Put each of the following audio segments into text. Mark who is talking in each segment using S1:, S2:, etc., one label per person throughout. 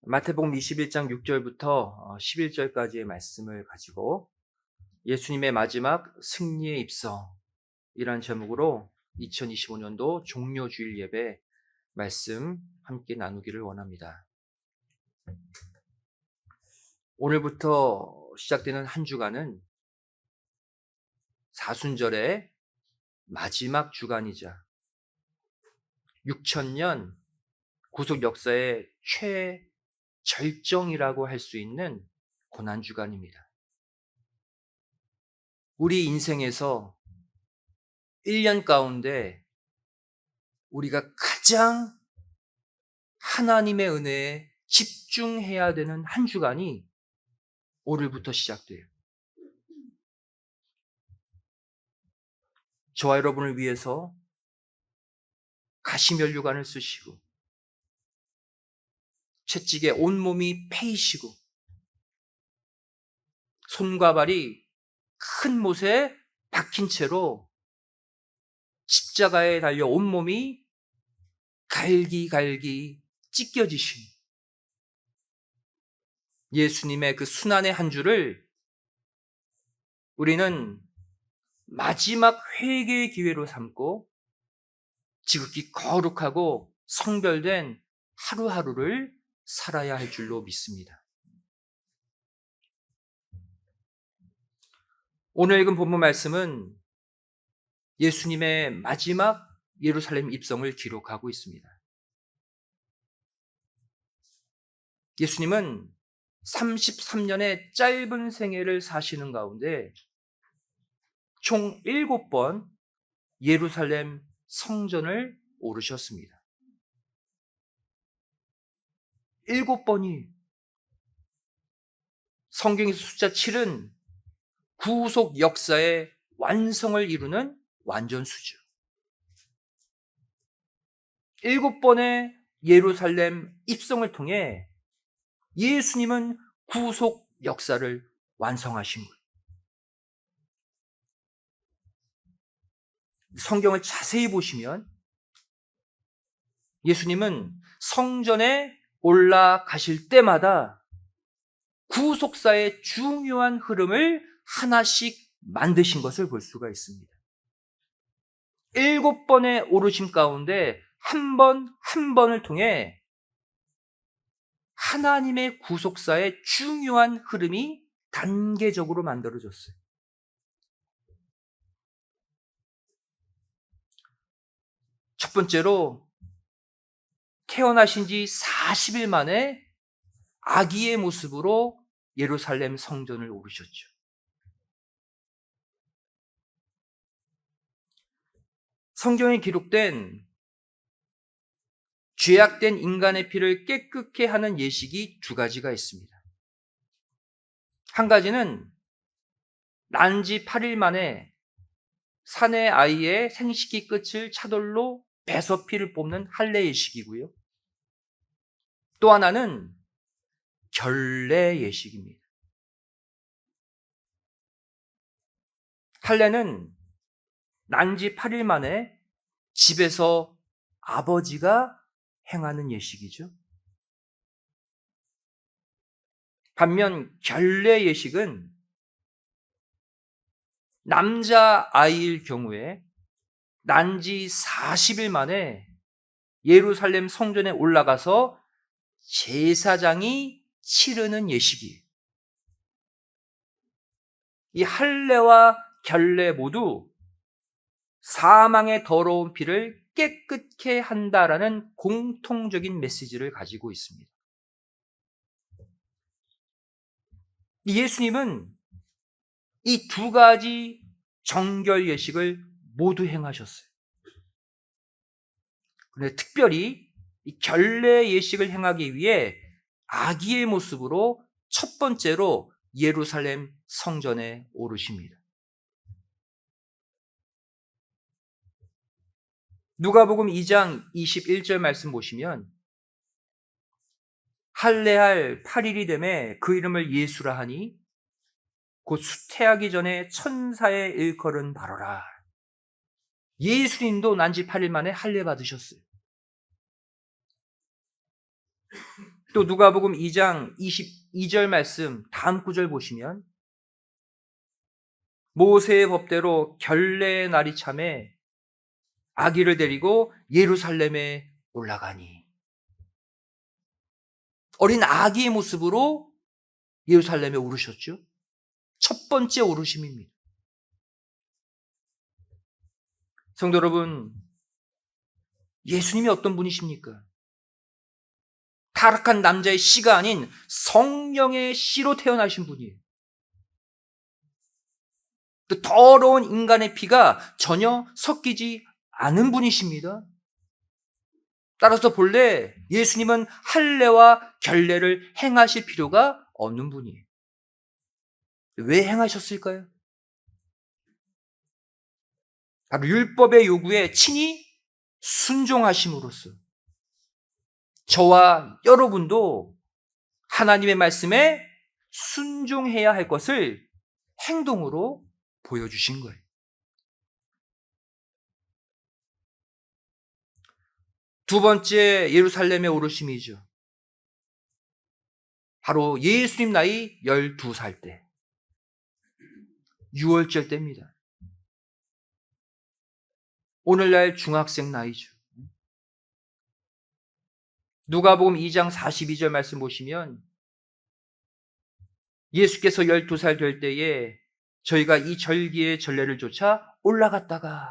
S1: 마태복음 21장 6절부터 11절까지의 말씀을 가지고 예수님의 마지막 승리의 입성이란 제목으로 2025년도 종료주일 예배 말씀 함께 나누기를 원합니다. 오늘부터 시작되는 한 주간은 사순절의 마지막 주간이자 6,000년 구속 역사의 최절정이라고 할 수 있는 고난주간입니다. 우리 인생에서 1년 가운데 우리가 가장 하나님의 은혜에 집중해야 되는 한 주간이 오늘부터 시작돼요. 저와 여러분을 위해서 가시면류관을 쓰시고 채찍에 온몸이 패이시고 손과 발이 큰 못에 박힌 채로 십자가에 달려 온몸이 갈기갈기 찢겨지신 예수님의 그 순환의 한 주를 우리는 마지막 회개의 기회로 삼고 지극히 거룩하고 성별된 하루하루를 살아야 할 줄로 믿습니다. 오늘 읽은 본문 말씀은 예수님의 마지막 예루살렘 입성을 기록하고 있습니다. 예수님은 33년의 짧은 생애를 사시는 가운데 총 7번 예루살렘 성전을 오르셨습니다. 7번이 성경에서 숫자 7은 구속 역사의 완성을 이루는 완전수죠. 7번의 예루살렘 입성을 통해 예수님은 구속 역사를 완성하신 거예요. 성경을 자세히 보시면 예수님은 성전에 올라가실 때마다 구속사의 중요한 흐름을 하나씩 만드신 것을 볼 수가 있습니다. 7번의 오르심 가운데 한 번 한 번을 통해 하나님의 구속사의 중요한 흐름이 단계적으로 만들어졌어요. 첫 번째로 태어나신 지 40일 만에 아기의 모습으로 예루살렘 성전을 오르셨죠. 성경에 기록된 죄악된 인간의 피를 깨끗게 하는 예식이 두 가지가 있습니다. 한 가지는 난지 8일 만에 사내 아이의 생식기 끝을 차돌로 베서 피를 뽑는 할례 예식이고요. 또 하나는 결례 예식입니다. 할례는 난지 8일 만에 집에서 아버지가 행하는 예식이죠. 반면 결례 예식은 남자 아이일 경우에 난지 40일 만에 예루살렘 성전에 올라가서 제사장이 치르는 예식이에요. 이 할례와 결례 모두 사망의 더러운 피를 깨끗게 한다라는 공통적인 메시지를 가지고 있습니다. 예수님은 이 두 가지 정결 예식을 모두 행하셨어요. 그런데 특별히 이 결례 예식을 행하기 위해 아기의 모습으로 첫 번째로 예루살렘 성전에 오르십니다. 누가복음 2장 21절 말씀 보시면 할례할 8일이 되매 그 이름을 예수라 하니 곧 수태하기 전에 천사의 일컬은 바로라. 예수님도 난지 8일 만에 할례 받으셨어요. 또 누가복음 2장 22절 말씀 다음 구절 보시면 모세의 법대로 결례의 날이 참에 아기를 데리고 예루살렘에 올라가니, 어린 아기의 모습으로 예루살렘에 오르셨죠. 첫 번째 오르심입니다. 성도 여러분, 예수님이 어떤 분이십니까? 타락한 남자의 씨가 아닌 성령의 씨로 태어나신 분이에요. 또 더러운 인간의 피가 전혀 섞이지 않은 분이십니다. 따라서 본래 예수님은 할례와 결례를 행하실 필요가 없는 분이에요. 왜 행하셨을까요? 바로 율법의 요구에 친히 순종하심으로써 저와 여러분도 하나님의 말씀에 순종해야 할 것을 행동으로 보여주신 거예요. 두 번째 예루살렘에 오르심이죠. 바로 예수님 나이 12살 때, 6월절 때입니다. 오늘날 중학생 나이죠. 누가복음 2장 42절 말씀 보시면 예수께서 12살 될 때에 저희가 이 절기의 전례를 좇아 올라갔다가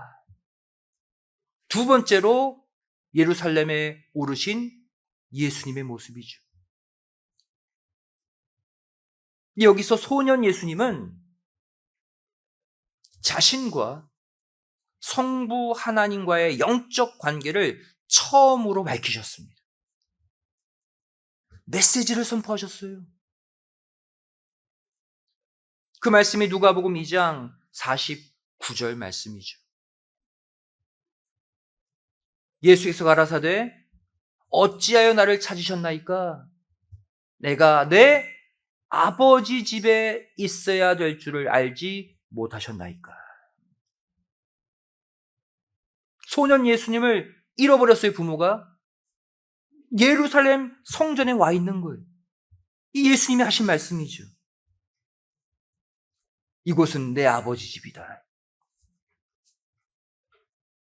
S1: 두 번째로 예루살렘에 오르신 예수님의 모습이죠. 여기서 소년 예수님은 자신과 성부 하나님과의 영적 관계를 처음으로 밝히셨습니다. 메시지를 선포하셨어요. 그 말씀이 누가복음 2장 49절 말씀이죠. 예수께서 가라사대 어찌하여 나를 찾으셨나이까? 내가 내 아버지 집에 있어야 될 줄을 알지 못하셨나이까? 소년 예수님을 잃어버렸어요, 부모가. 예루살렘 성전에 와 있는 거예요. 이 예수님이 하신 말씀이죠. 이곳은 내 아버지 집이다.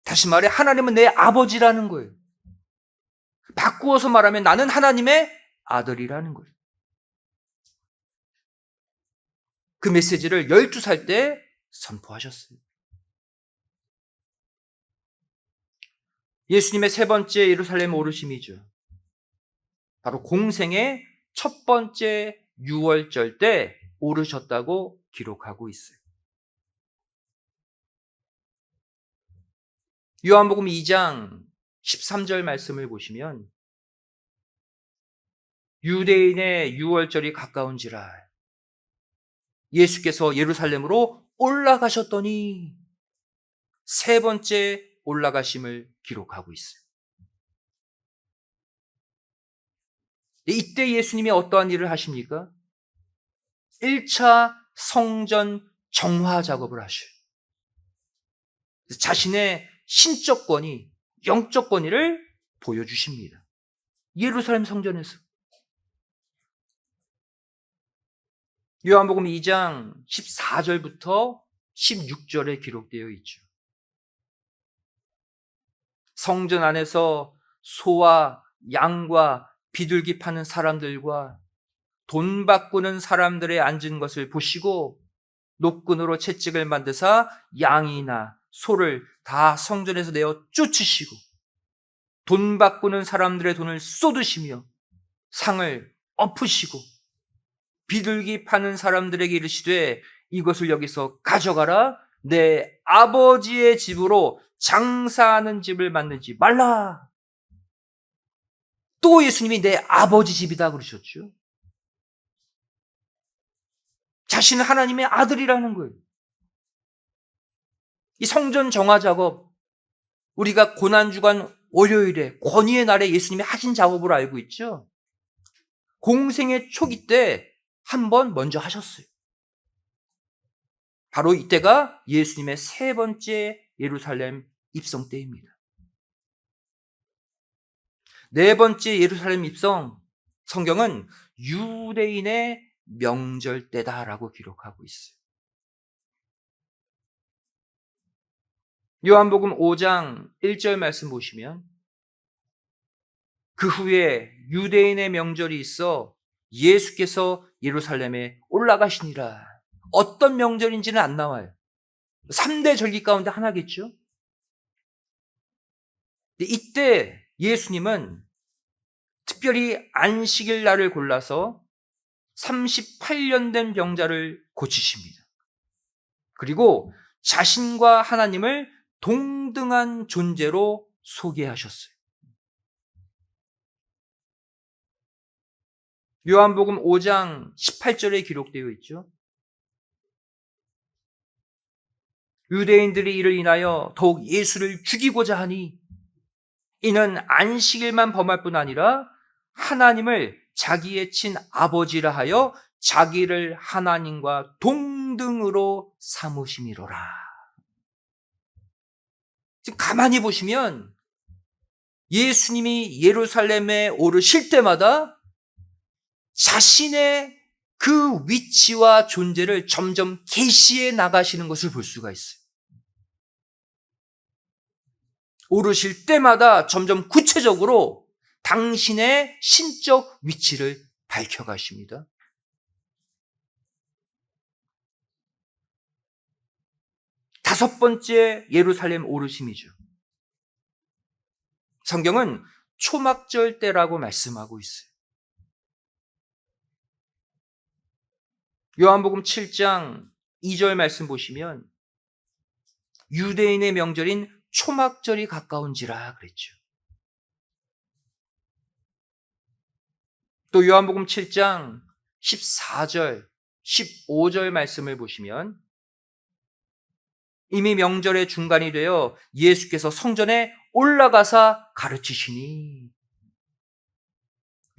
S1: 다시 말해 하나님은 내 아버지라는 거예요. 바꾸어서 말하면 나는 하나님의 아들이라는 거예요. 그 메시지를 12살 때 선포하셨어요. 예수님의 세 번째 예루살렘 오르심이죠. 바로 공생의 첫 번째 6월절 때 오르셨다고 기록하고 있어요. 요한복음 2장 13절 말씀을 보시면 유대인의 6월절이 가까운지라 예수께서 예루살렘으로 올라가셨더니 세 번째 올라가심을 기록하고 있어요. 이때 예수님이 어떠한 일을 하십니까? 1차 성전 정화 작업을 하셔요. 자신의 신적 권위, 영적 권위를 보여주십니다. 예루살렘 성전에서. 요한복음 2장 14절부터 16절에 기록되어 있죠. 성전 안에서 소와 양과 비둘기 파는 사람들과 돈 바꾸는 사람들의 앉은 것을 보시고 노끈으로 채찍을 만드사 양이나 소를 다 성전에서 내어 쫓으시고 돈 바꾸는 사람들의 돈을 쏟으시며 상을 엎으시고 비둘기 파는 사람들에게 이르시되 이것을 여기서 가져가라. 내 아버지의 집으로 장사하는 집을 만들지 말라. 또 예수님이 내 아버지 집이다 그러셨죠. 자신은 하나님의 아들이라는 거예요. 이 성전 정화 작업, 우리가 고난주간 월요일에 권위의 날에 예수님이 하신 작업으로 알고 있죠. 공생의 초기 때 한 번 먼저 하셨어요. 바로 이때가 예수님의 세 번째 예루살렘 입성 때입니다. 네 번째 예루살렘 입성, 성경은 유대인의 명절 때다라고 기록하고 있어요. 요한복음 5장 1절 말씀 보시면 그 후에 유대인의 명절이 있어 예수께서 예루살렘에 올라가시니라. 어떤 명절인지는 안 나와요. 3대 절기 가운데 하나겠죠. 이때 예수님은 특별히 안식일 날을 골라서 38년 된 병자를 고치십니다. 그리고 자신과 하나님을 동등한 존재로 소개하셨어요. 요한복음 5장 18절에 기록되어 있죠. 유대인들이 이를 인하여 더욱 예수를 죽이고자 하니 이는 안식일만 범할 뿐 아니라 하나님을 자기의 친 아버지라 하여 자기를 하나님과 동등으로 삼으심이로라. 지금 가만히 보시면 예수님이 예루살렘에 오르실 때마다 자신의 그 위치와 존재를 점점 계시해 나가시는 것을 볼 수가 있어요. 오르실 때마다 점점 구체적으로 당신의 신적 위치를 밝혀가십니다. 다섯 번째 예루살렘 오르심이죠. 성경은 초막절 때라고 말씀하고 있어요. 요한복음 7장 2절 말씀 보시면 유대인의 명절인 초막절이 가까운지라 그랬죠. 또 요한복음 7장 14절, 15절 말씀을 보시면 이미 명절의 중간이 되어 예수께서 성전에 올라가사 가르치시니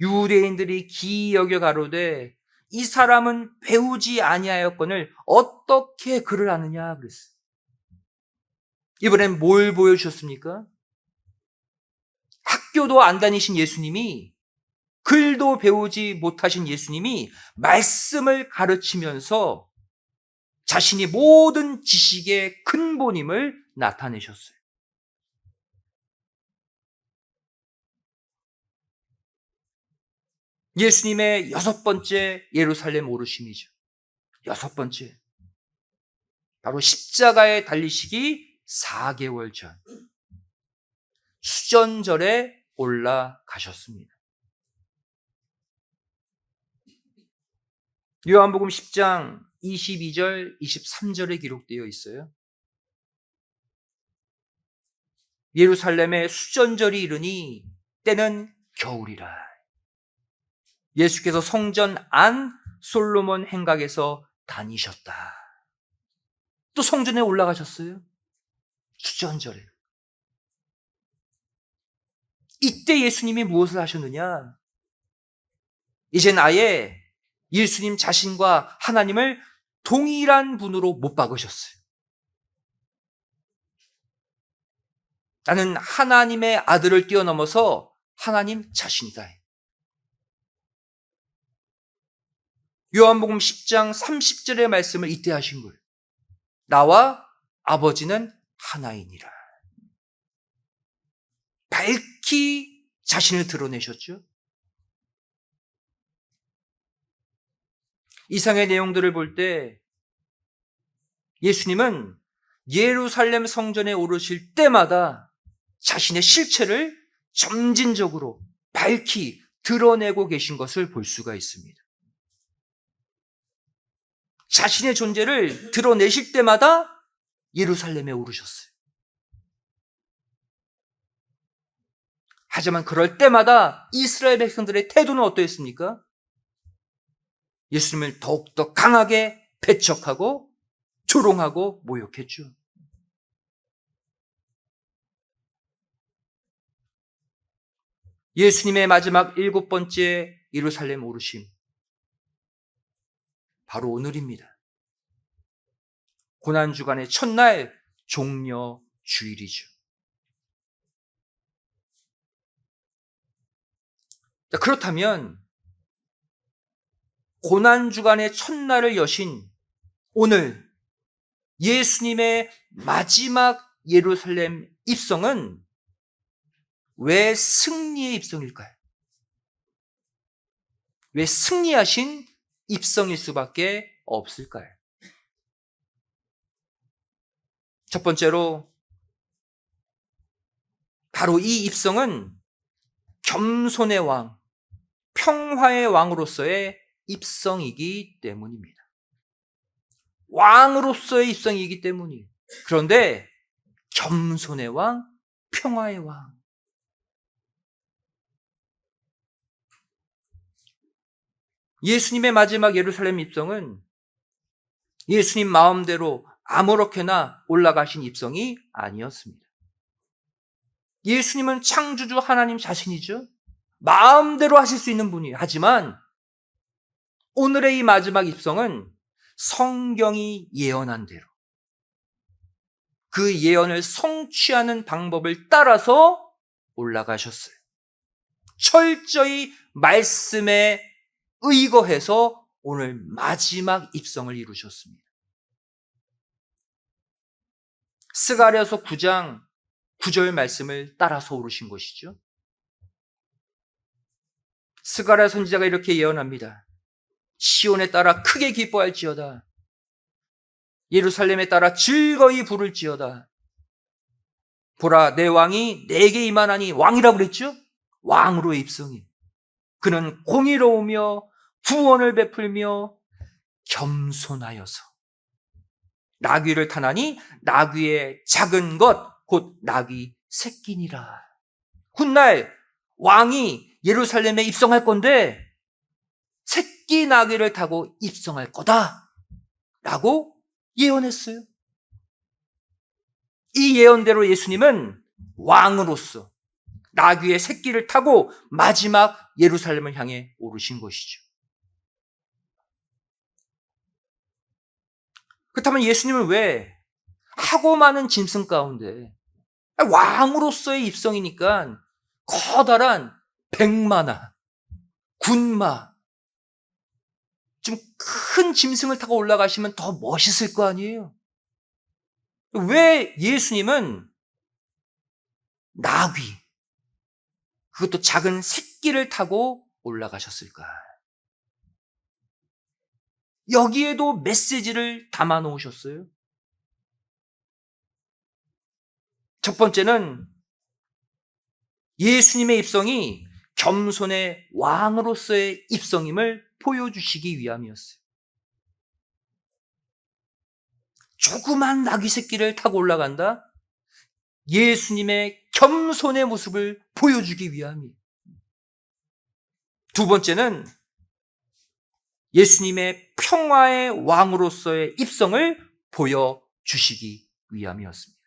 S1: 유대인들이 기이 여겨 가로되 이 사람은 배우지 아니하였거늘 어떻게 글을 아느냐 그랬어요. 이번엔 뭘 보여주셨습니까? 학교도 안 다니신 예수님이, 글도 배우지 못하신 예수님이 말씀을 가르치면서 자신이 모든 지식의 근본임을 나타내셨어요. 예수님의 여섯 번째 예루살렘 오르심이죠. 여섯 번째. 바로 십자가에 달리시기 4개월 전. 수전절에 올라가셨습니다. 요한복음 10장 22절, 23절에 기록되어 있어요. 예루살렘에 수전절이 이르니 때는 겨울이라. 예수께서 성전 안 솔로몬 행각에서 다니셨다. 또 성전에 올라가셨어요. 수전절에. 이때 예수님이 무엇을 하셨느냐? 이젠 아예 예수님 자신과 하나님을 동일한 분으로 못 박으셨어요. 나는 하나님의 아들을 뛰어넘어서 하나님 자신이다. 요한복음 10장 30절의 말씀을 이때 하신 거예요. 나와 아버지는 하나이니라. 밝히 자신을 드러내셨죠. 이상의 내용들을 볼 때 예수님은 예루살렘 성전에 오르실 때마다 자신의 실체를 점진적으로 밝히 드러내고 계신 것을 볼 수가 있습니다. 자신의 존재를 드러내실 때마다 예루살렘에 오르셨어요. 하지만 그럴 때마다 이스라엘 백성들의 태도는 어떠했습니까? 예수님을 더욱더 강하게 배척하고 조롱하고 모욕했죠. 예수님의 마지막 7번째 예루살렘 오르심, 바로 오늘입니다. 고난주간의 첫날 종려 주일이죠. 그렇다면 고난주간의 첫날을 여신 오늘 예수님의 마지막 예루살렘 입성은 왜 승리의 입성일까요? 왜 승리하신 입성일 수밖에 없을까요? 첫 번째로 바로 이 입성은 겸손의 왕, 평화의 왕으로서의 입성이기 때문입니다. 왕으로서의 입성이기 때문이에요. 그런데 겸손의 왕, 평화의 왕. 예수님의 마지막 예루살렘 입성은 예수님 마음대로 아무렇게나 올라가신 입성이 아니었습니다. 예수님은 창조주 하나님 자신이죠. 마음대로 하실 수 있는 분이에요. 하지만 오늘의 이 마지막 입성은 성경이 예언한 대로 그 예언을 성취하는 방법을 따라서 올라가셨어요. 철저히 말씀에 의거해서 오늘 마지막 입성을 이루셨습니다. 스가랴서 9장 9절 말씀을 따라서 오르신 것이죠. 스가랴 선지자가 이렇게 예언합니다. 시온에 따라 크게 기뻐할지어다. 예루살렘에 따라 즐거이 부를지어다. 보라, 내 왕이 내게 임하나니. 왕이라고 그랬죠? 왕으로의 입성이. 그는 공의로우며 구원을 베풀며 겸손하여서 나귀를 타나니 나귀의 작은 것 곧 나귀 새끼니라. 훗날 왕이 예루살렘에 입성할 건데 새끼 나귀를 타고 입성할 거다 라고 예언했어요. 이 예언대로 예수님은 왕으로서 나귀의 새끼를 타고 마지막 예루살렘을 향해 오르신 것이죠. 그렇다면 예수님은 왜 하고 많은 짐승 가운데 왕으로서의 입성이니까 커다란 백마나 군마 좀 큰 짐승을 타고 올라가시면 더 멋있을 거 아니에요? 왜 예수님은 나귀, 그것도 작은 새끼를 타고 올라가셨을까? 여기에도 메시지를 담아 놓으셨어요. 첫 번째는 예수님의 입성이 겸손의 왕으로서의 입성임을 보여주시기 위함이었어요. 조그만 나귀 새끼를 타고 올라간다? 예수님의 겸손의 모습을 보여주기 위함이에요. 두 번째는 예수님의 평화의 왕으로서의 입성을 보여주시기 위함이었습니다.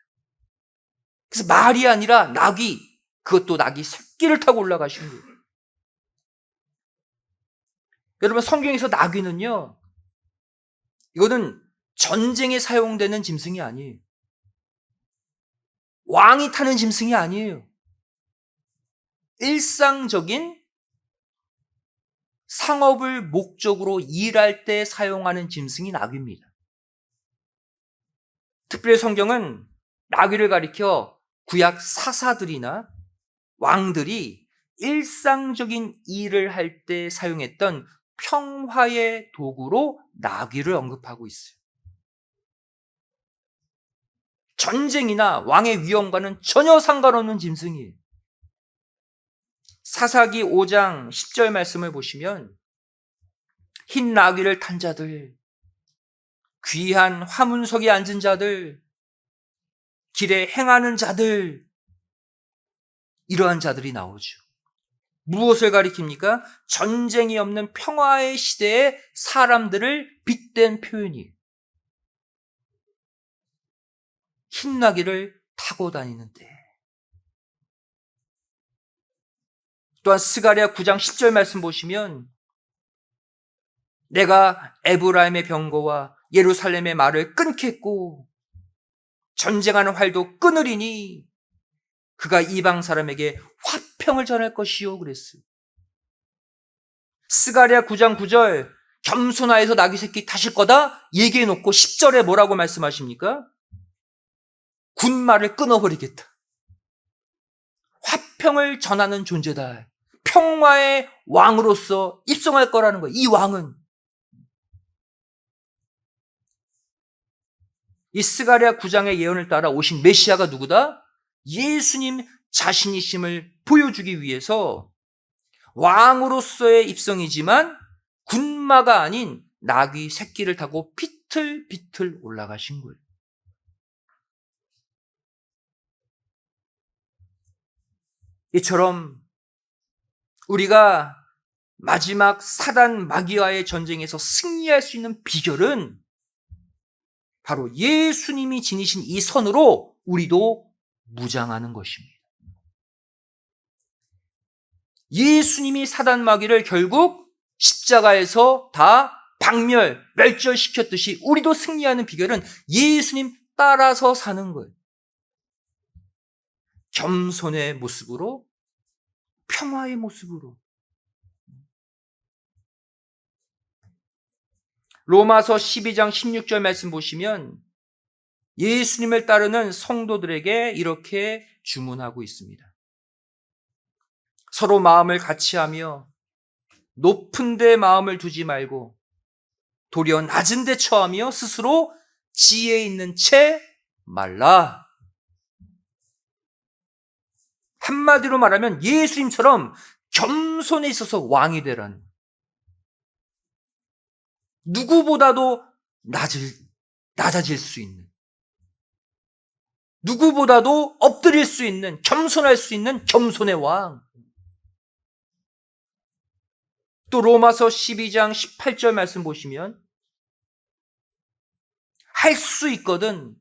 S1: 그래서 말이 아니라 나귀, 그것도 나귀 새끼를 타고 올라가신 거예요. 여러분, 성경에서 나귀는요, 이거는 전쟁에 사용되는 짐승이 아니에요. 왕이 타는 짐승이 아니에요. 일상적인 상업을 목적으로 일할 때 사용하는 짐승이 나귀입니다. 특별히 성경은 나귀를 가리켜 구약 사사들이나 왕들이 일상적인 일을 할 때 사용했던 평화의 도구로 나귀를 언급하고 있어요. 전쟁이나 왕의 위험과는 전혀 상관없는 짐승이에요. 사사기 5장 10절 말씀을 보시면 흰 나귀를 탄 자들, 귀한 화문석에 앉은 자들, 길에 행하는 자들, 이러한 자들이 나오죠. 무엇을 가리킵니까? 전쟁이 없는 평화의 시대에 사람들을 빗댄 표현이에요. 흰 나귀를 타고 다니는데, 또한 스가랴 9장 10절 말씀 보시면 내가 에브라임의 병거와 예루살렘의 말을 끊겠고 전쟁하는 활도 끊으리니 그가 이방 사람에게 화평을 전할 것이요 그랬어요. 스가랴 9장 9절 겸손하여서 나귀 새끼 타실 거다 얘기해 놓고 10절에 뭐라고 말씀하십니까? 군말을 끊어버리겠다. 화평을 전하는 존재다. 평화의 왕으로서 입성할 거라는 거예요. 이 왕은. 이 스가랴 9장의 예언을 따라 오신 메시아가 누구다? 예수님 자신이심을 보여주기 위해서 왕으로서의 입성이지만 군마가 아닌 나귀 새끼를 타고 비틀비틀 올라가신 거예요. 이처럼 우리가 마지막 사단 마귀와의 전쟁에서 승리할 수 있는 비결은 바로 예수님이 지니신 이 선으로 우리도 무장하는 것입니다. 예수님이 사단 마귀를 결국 십자가에서 다 멸절시켰듯이 우리도 승리하는 비결은 예수님 따라서 사는 거예요. 겸손의 모습으로, 평화의 모습으로. 로마서 12장 16절 말씀 보시면 예수님을 따르는 성도들에게 이렇게 주문하고 있습니다. 서로 마음을 같이 하며 높은 데 마음을 두지 말고 도리어 낮은 데 처하며 스스로 지혜 있는 채 말라. 한마디로 말하면 예수님처럼 겸손에 있어서 왕이 되라는, 누구보다도 낮아질 수 있는, 누구보다도 엎드릴 수 있는, 겸손할 수 있는 겸손의 왕. 또 로마서 12장 18절 말씀 보시면 할 수 있거든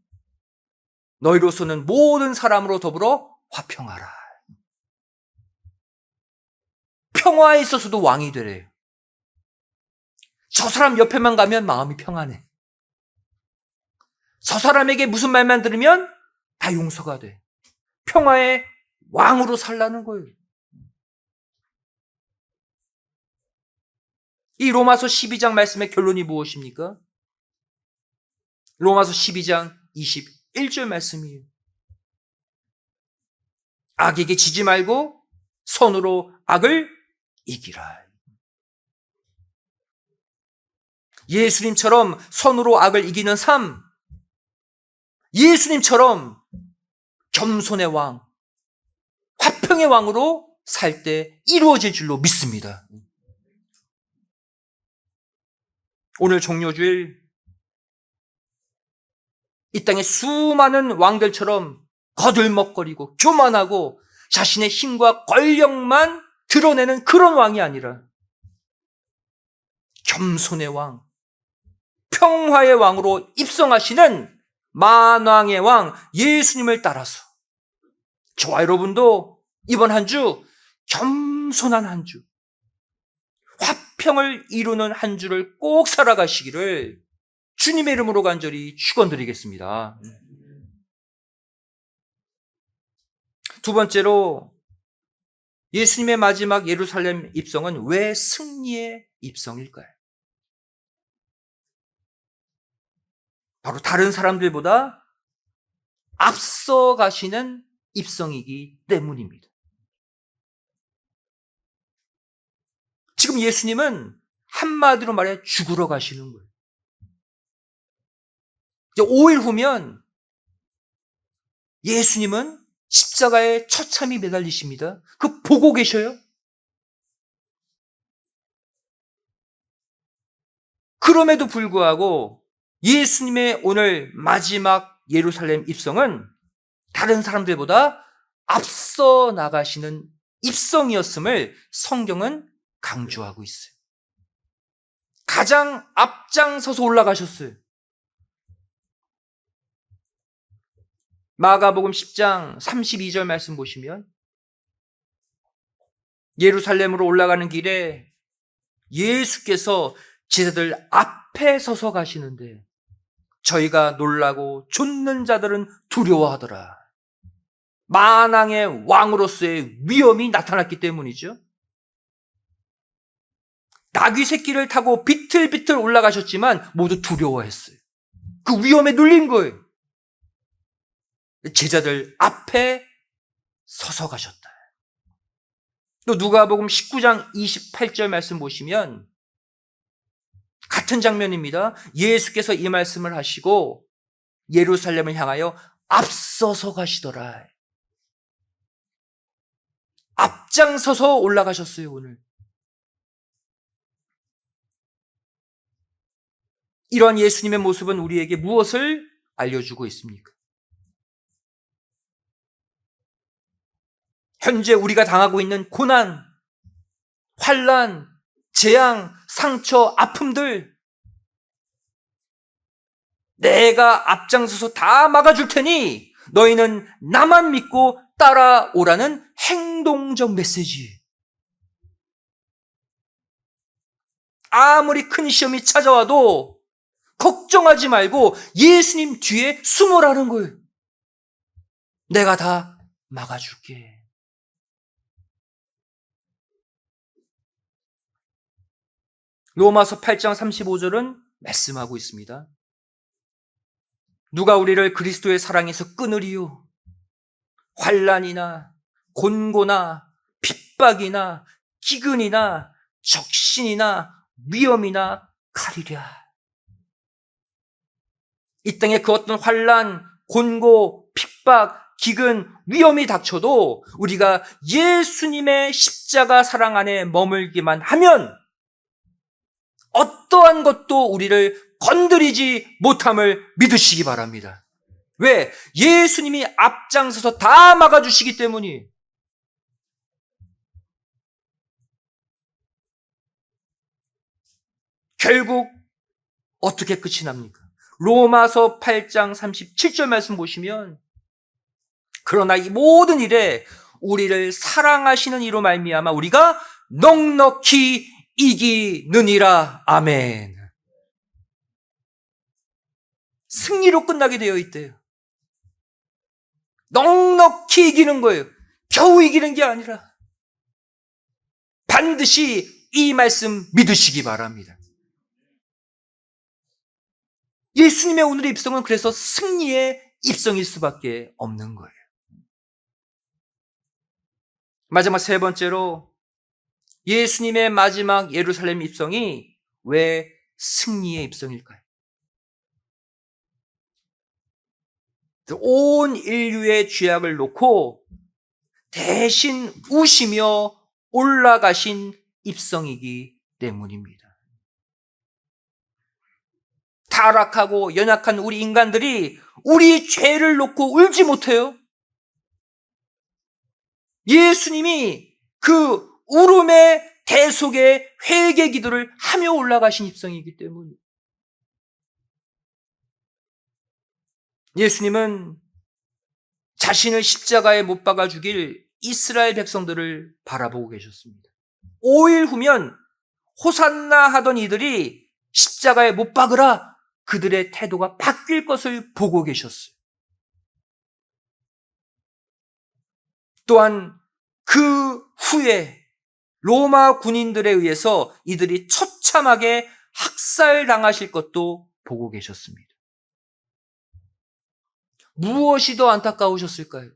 S1: 너희로서는 모든 사람으로 더불어 화평하라. 평화에 있어서도 왕이 되래요. 저 사람 옆에만 가면 마음이 평안해. 저 사람에게 무슨 말만 들으면 다 용서가 돼. 평화의 왕으로 살라는 거예요. 이 로마서 12장 말씀의 결론이 무엇입니까? 로마서 12장 21절 말씀이에요. 악에게 지지 말고 선으로 악을 이기라. 예수님처럼 선으로 악을 이기는 삶, 예수님처럼 겸손의 왕, 화평의 왕으로 살 때 이루어질 줄로 믿습니다. 오늘 종료주일 이 땅의 수많은 왕들처럼 거들먹거리고 교만하고 자신의 힘과 권력만 드러내는 그런 왕이 아니라 겸손의 왕, 평화의 왕으로 입성하시는 만왕의 왕 예수님을 따라서 저와 여러분도 이번 한 주 겸손한 한 주, 화평을 이루는 한 주를 꼭 살아가시기를 주님의 이름으로 간절히 축원드리겠습니다. 두 번째로 예수님의 마지막 예루살렘 입성은 왜 승리의 입성일까요? 바로 다른 사람들보다 앞서 가시는 입성이기 때문입니다. 지금 예수님은 한마디로 말해 죽으러 가시는 거예요. 이제 5일 후면 예수님은 십자가에 처참히 매달리십니다. 그 보고 계셔요? 그럼에도 불구하고 예수님의 오늘 마지막 예루살렘 입성은 다른 사람들보다 앞서 나가시는 입성이었음을 성경은 강조하고 있어요. 가장 앞장서서 올라가셨어요. 마가복음 10장 32절 말씀 보시면 예루살렘으로 올라가는 길에 예수께서 제자들 앞에 서서 가시는데 저희가 놀라고 쫓는 자들은 두려워하더라. 만왕의 왕으로서의 위엄이 나타났기 때문이죠. 나귀 새끼를 타고 비틀비틀 올라가셨지만 모두 두려워했어요. 그 위험에 눌린 거예요. 제자들 앞에 서서 가셨다. 또 누가복음 19장 28절 말씀 보시면 같은 장면입니다. 예수께서 이 말씀을 하시고 예루살렘을 향하여 앞서서 가시더라. 앞장서서 올라가셨어요, 오늘. 이런 예수님의 모습은 우리에게 무엇을 알려주고 있습니까? 현재 우리가 당하고 있는 고난, 환난, 재앙, 상처, 아픔들, 내가 앞장서서 다 막아줄 테니 너희는 나만 믿고 따라오라는 행동적 메시지. 아무리 큰 시험이 찾아와도 걱정하지 말고 예수님 뒤에 숨으라는 거예요. 내가 다 막아줄게. 로마서 8장 35절은 말씀하고 있습니다. 누가 우리를 그리스도의 사랑에서 끊으리요? 환난이나 곤고나 핍박이나 기근이나 적신이나 위험이나 칼이랴. 이 땅에 그 어떤 환난, 곤고, 핍박, 기근, 위험이 닥쳐도 우리가 예수님의 십자가 사랑 안에 머물기만 하면 어떠한 것도 우리를 건드리지 못함을 믿으시기 바랍니다. 왜? 예수님이 앞장서서 다 막아주시기 때문이에요. 결국 어떻게 끝이 납니까? 로마서 8장 37절 말씀 보시면 그러나 이 모든 일에 우리를 사랑하시는 이로 말미암아 우리가 넉넉히 이기느니라. 아멘. 승리로 끝나게 되어 있대요. 넉넉히 이기는 거예요. 겨우 이기는 게 아니라 반드시 이 말씀 믿으시기 바랍니다. 예수님의 오늘의 입성은 그래서 승리의 입성일 수밖에 없는 거예요. 마지막 세 번째로 예수님의 마지막 예루살렘 입성이 왜 승리의 입성일까요? 온 인류의 죄악을 놓고 대신 우시며 올라가신 입성이기 때문입니다. 타락하고 연약한 우리 인간들이 우리 죄를 놓고 울지 못해요. 예수님이 그 울음의 대속의 회개 기도를 하며 올라가신 입성이기 때문입니다. 예수님은 자신을 십자가에 못 박아 죽일 이스라엘 백성들을 바라보고 계셨습니다. 5일 후면 호산나 하던 이들이 십자가에 못 박으라 그들의 태도가 바뀔 것을 보고 계셨어요. 또한 그 후에 로마 군인들에 의해서 이들이 처참하게 학살당하실 것도 보고 계셨습니다. 무엇이 더 안타까우셨을까요?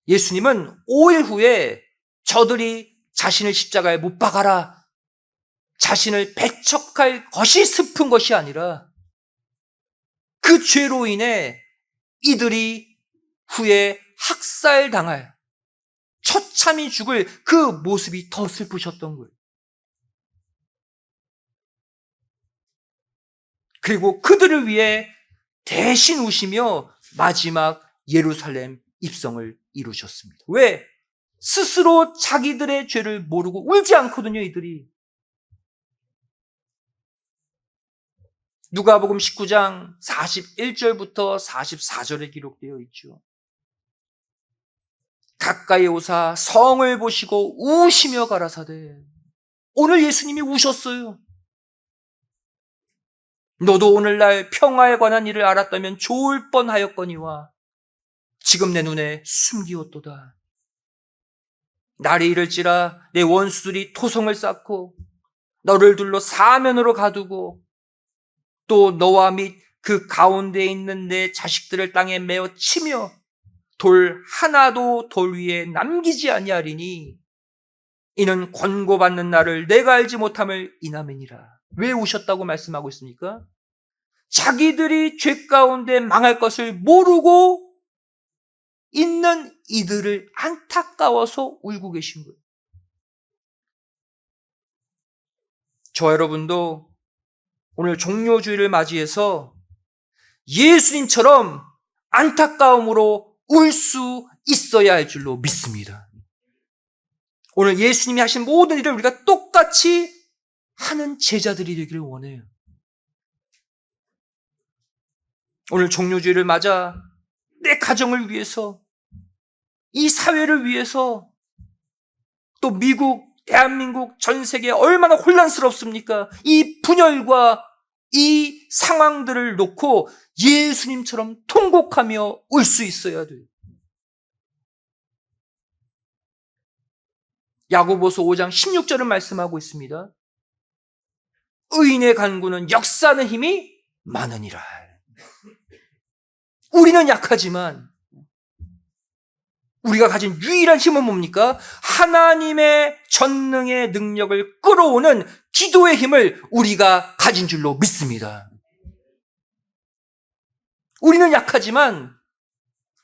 S1: 예수님은 5일 후에 저들이 자신을 십자가에 못 박아라, 자신을 배척할 것이 슬픈 것이 아니라 그 죄로 인해 이들이 후에 학살당할, 처참히 죽을 그 모습이 더 슬프셨던 거예요. 그리고 그들을 위해 대신 우시며 마지막 예루살렘 입성을 이루셨습니다. 왜? 스스로 자기들의 죄를 모르고 울지 않거든요, 이들이. 누가복음 19장 41절부터 44절에 기록되어 있죠. 가까이 오사 성을 보시고 우시며 가라사대. 오늘 예수님이 우셨어요. 너도 오늘날 평화에 관한 일을 알았다면 좋을 뻔하였거니와 지금 내 눈에 숨기었도다. 날이 이를지라 내 원수들이 토성을 쌓고 너를 둘러 사면으로 가두고 또 너와 및 그 가운데에 있는 내 자식들을 땅에 메어 치며 돌 하나도 돌 위에 남기지 아니하리니 이는 권고받는 나를 내가 알지 못함을 인함이니라. 왜 우셨다고 말씀하고 있습니까? 자기들이 죄 가운데 망할 것을 모르고 있는 이들을 안타까워서 울고 계신 거예요. 저 여러분도 오늘 종료주일을 맞이해서 예수님처럼 안타까움으로 울 수 있어야 할 줄로 믿습니다. 오늘 예수님이 하신 모든 일을 우리가 똑같이 하는 제자들이 되기를 원해요. 오늘 종료주일을 맞아 내 가정을 위해서, 이 사회를 위해서, 또 미국, 대한민국, 전 세계 얼마나 혼란스럽습니까? 이 분열과 이 상황들을 놓고 예수님처럼 통곡하며 울 수 있어야 돼요. 야고보서 5장 16절은 말씀하고 있습니다. 의인의 간구는 역사하는 힘이 많으니라. 우리는 약하지만 우리가 가진 유일한 힘은 뭡니까? 하나님의 전능의 능력을 끌어오는 기도의 힘을 우리가 가진 줄로 믿습니다. 우리는 약하지만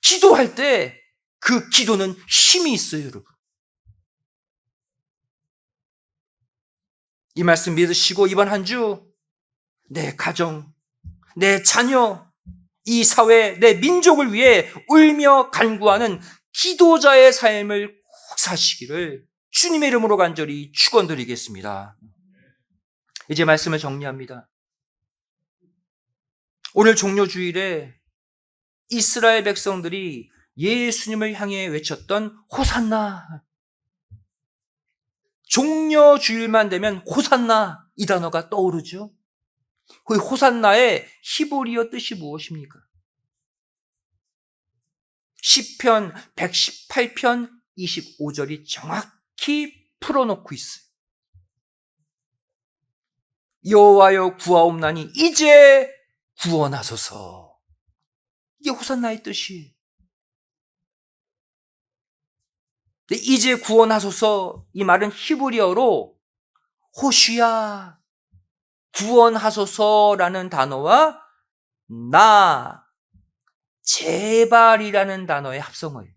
S1: 기도할 때 그 기도는 힘이 있어요, 여러분. 이 말씀 믿으시고 이번 한 주 내 가정, 내 자녀, 이 사회, 내 민족을 위해 울며 간구하는 기도자의 삶을 꼭 사시기를 주님의 이름으로 간절히 축원드리겠습니다. 이제 말씀을 정리합니다. 오늘 종료주일에 이스라엘 백성들이 예수님을 향해 외쳤던 호산나. 종료주일만 되면 호산나 이 단어가 떠오르죠. 그 호산나의 히브리어 뜻이 무엇입니까? 시편 118편 25절이 정확히 풀어놓고 있어요. 여호와여 구하옵나니 이제 구원하소서. 이게 호산나의 뜻이에요. 이제 구원하소서, 이 말은 히브리어로 호시야, 구원하소서라는 단어와 나, 제발이라는 단어의 합성어예요.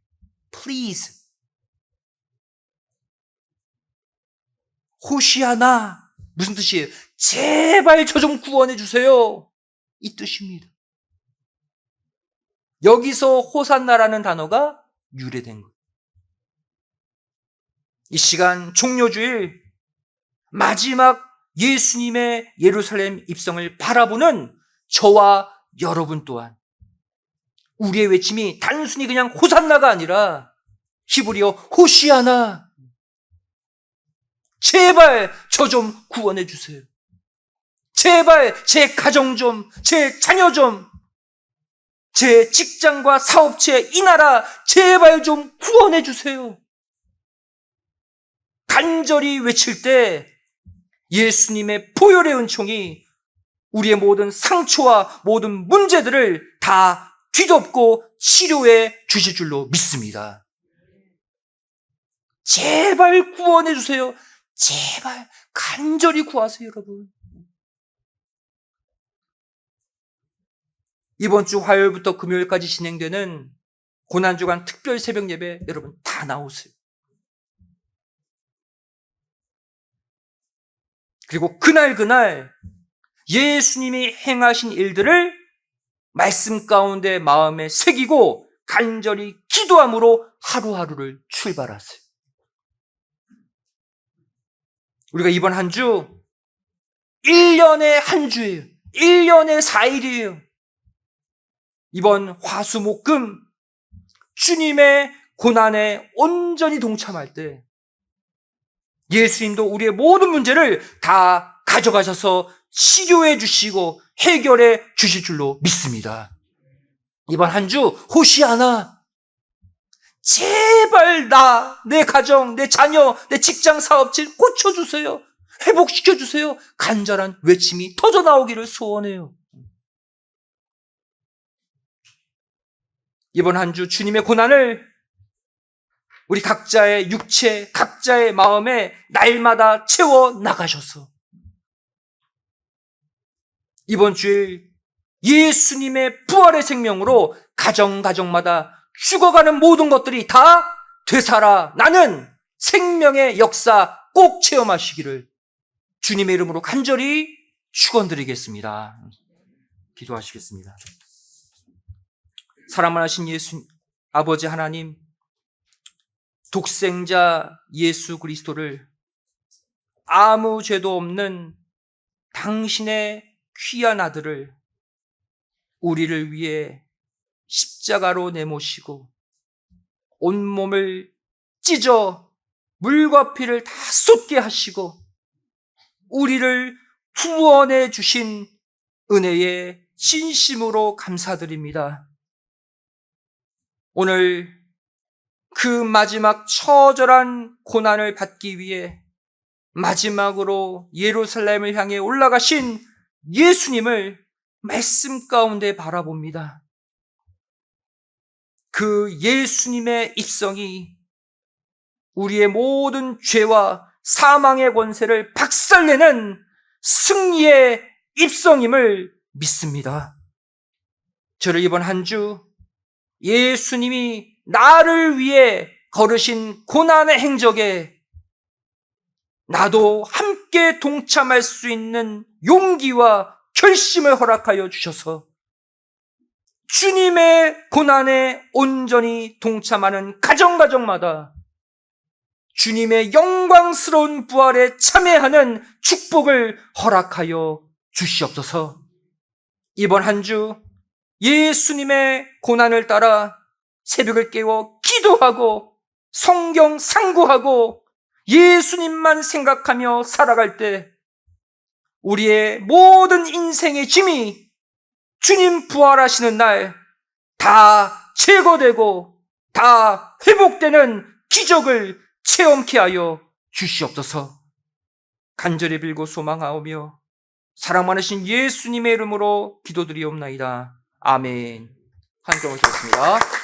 S1: Please. 호시아나 무슨 뜻이에요? 제발 저 좀 구원해 주세요. 이 뜻입니다. 여기서 호산나라는 단어가 유래된 거예요. 이 시간 종료주일 마지막 예수님의 예루살렘 입성을 바라보는 저와 여러분 또한 우리의 외침이 단순히 그냥 호산나가 아니라 히브리어 호시아나, 제발 저 좀 구원해 주세요. 제발 제 가정 좀, 제 자녀 좀, 제 직장과 사업체, 이 나라 제발 좀 구원해 주세요. 간절히 외칠 때 예수님의 보혈의 은총이 우리의 모든 상처와 모든 문제들을 다 뒤덮고 치료해 주실 줄로 믿습니다. 제발 구원해 주세요. 제발 간절히 구하세요, 여러분. 이번 주 화요일부터 금요일까지 진행되는 고난주간 특별 새벽 예배 여러분 다 나오세요. 그리고 그날 예수님이 행하신 일들을 말씀 가운데 마음에 새기고 간절히 기도함으로 하루하루를 출발하세요. 우리가 이번 한 주 1년의 한 주예요. 1년의 4일이에요. 이번 화수목금 주님의 고난에 온전히 동참할 때 예수님도 우리의 모든 문제를 다 가져가셔서 치료해 주시고 해결해 주실 줄로 믿습니다. 이번 한 주 호시아나, 제발 내 가정, 내 자녀, 내 직장 사업체 고쳐주세요. 회복시켜주세요. 간절한 외침이 터져나오기를 소원해요. 이번 한 주 주님의 고난을 우리 각자의 육체, 각자의 마음에 날마다 채워 나가셔서 이번 주일 예수님의 부활의 생명으로 가정마다 죽어가는 모든 것들이 다 되살아나는 생명의 역사 꼭 체험하시기를 주님의 이름으로 간절히 축원드리겠습니다. 기도하시겠습니다. 사랑을 하신 예수 아버지 하나님, 독생자 예수 그리스도를 아무 죄도 없는 당신의 귀한 아들을 우리를 위해 십자가로 내모시고 온몸을 찢어 물과 피를 다 쏟게 하시고 우리를 구원해 주신 은혜에 진심으로 감사드립니다. 오늘 그 마지막 처절한 고난을 받기 위해 마지막으로 예루살렘을 향해 올라가신 예수님을 말씀 가운데 바라봅니다. 그 예수님의 입성이 우리의 모든 죄와 사망의 권세를 박살내는 승리의 입성임을 믿습니다. 저를 이번 한 주 예수님이 나를 위해 걸으신 고난의 행적에 나도 함께 동참할 수 있는 용기와 결심을 허락하여 주셔서 주님의 고난에 온전히 동참하는 가정마다 주님의 영광스러운 부활에 참여하는 축복을 허락하여 주시옵소서. 이번 한 주 예수님의 고난을 따라 새벽을 깨워 기도하고 성경 상고하고 예수님만 생각하며 살아갈 때 우리의 모든 인생의 짐이 주님 부활하시는 날 다 제거되고 다 회복되는 기적을 체험케 하여 주시옵소서. 간절히 빌고 소망하오며 사랑 많으신 예수님의 이름으로 기도드리옵나이다. 아멘. 함께 모시겠습니다.